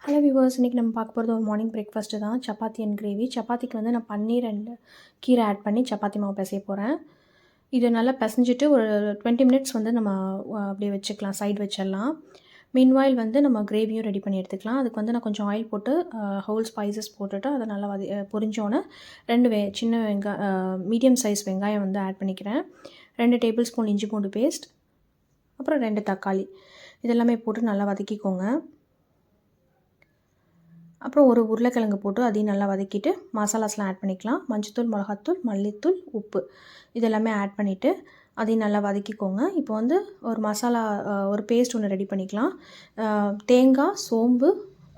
Hello viewers, இன்றைக்கி நம்ம பார்க்க போகிறது ஒரு மார்னிங் பிரேக்ஃபாஸ்ட்டு தான். Chapati and gravy. சப்பாத்திக்கு வந்து நான் பன்னீர் அண்ட் கீரை ஆட் பண்ணி சப்பாத்தி மாவு பிசைய போகிறேன். இது நல்லா பிசைஞ்சிட்டு ஒரு 20 மினிட்ஸ் வந்து நம்ம அப்படியே வச்சுக்கலாம், சைடு வச்சிடலாம். மீன்வாயில் வந்து நம்ம கிரேவியும் ரெடி பண்ணி எடுத்துக்கலாம். அதுக்கு வந்து நான் கொஞ்சம் ஆயில் போட்டு ஹோல் ஸ்பைசஸ் போட்டுட்டு அதை நல்லா பொரிஞ்சோன்னே 2 சின்ன மீடியம் சைஸ் வெங்காயம் வந்து ஆட் பண்ணிக்கிறேன். 2 டேபிள் ஸ்பூன் இஞ்சி பூண்டு பேஸ்ட், அப்புறம் 2 தக்காளி, இதெல்லாமே போட்டு நல்லா வதக்கிக்கோங்க. அப்புறம் ஒரு உருளைக்கிழங்கு போட்டு அதையும் நல்லா வதக்கிட்டு மசாலாஸ்லாம் ஆட் பண்ணிக்கலாம். மஞ்சத்தூள், மிளகாத்தூள், மல்லித்தூள், உப்பு இதெல்லாமே ஆட் பண்ணிவிட்டு அதையும் நல்லா வதக்கிக்கோங்க. இப்போ வந்து ஒரு மசாலா ஒரு பேஸ்ட் ஒன்று ரெடி பண்ணிக்கலாம். தேங்காய், சோம்பு,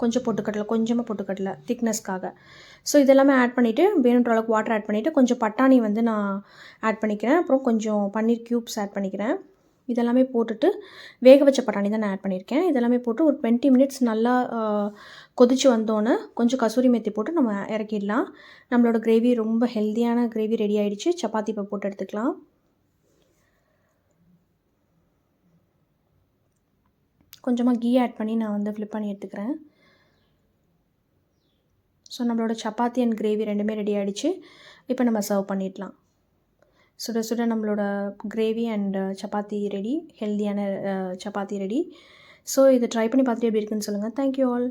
கொஞ்சமாக பொட்டுக்கடலை திக்னஸ்க்காக. ஸோ இதெல்லாமே ஆட் பண்ணிவிட்டு வேணுன்ற அளவுக்கு வாட்டர் ஆட் பண்ணிவிட்டு கொஞ்சம் பட்டாணி வந்து நான் ஆட் பண்ணிக்கிறேன். அப்புறம் கொஞ்சம் பன்னீர் க்யூப்ஸ் ஆட் பண்ணிக்கிறேன். இதெல்லாமே போட்டுட்டு வேக வச்ச பட்டாணி தான் நான் ஆட் பண்ணியிருக்கேன். இதெல்லாமே போட்டு ஒரு 20 மினிட்ஸ் நல்லா கொதித்து வந்தோன்னே கொஞ்சம் கசூரி மெத்தி போட்டு நம்ம இறக்கிடலாம். நம்மளோட கிரேவி ரொம்ப ஹெல்த்தியான கிரேவி ரெடி ஆகிடுச்சு. சப்பாத்தி இப்போ போட்டு எடுத்துக்கலாம். கொஞ்சமாக கீ ஆட் பண்ணி நான் வந்து ஃப்ளிப் பண்ணி எடுத்துக்கிறேன். ஸோ நம்மளோட சப்பாத்தி அண்ட் கிரேவி ரெண்டுமே ரெடி ஆகிடுச்சு. இப்போ நம்ம சர்வ் பண்ணிடலாம். சுட சுட நம்மளோட கிரேவி அண்ட் சப்பாத்தி ரெடி, ஹெல்த்தியான சப்பாத்தி ரெடி. ஸோ இதை ட்ரை பண்ணி பார்த்துட்டு எப்படி இருக்குன்னு சொல்லுங்கள். Thank you all.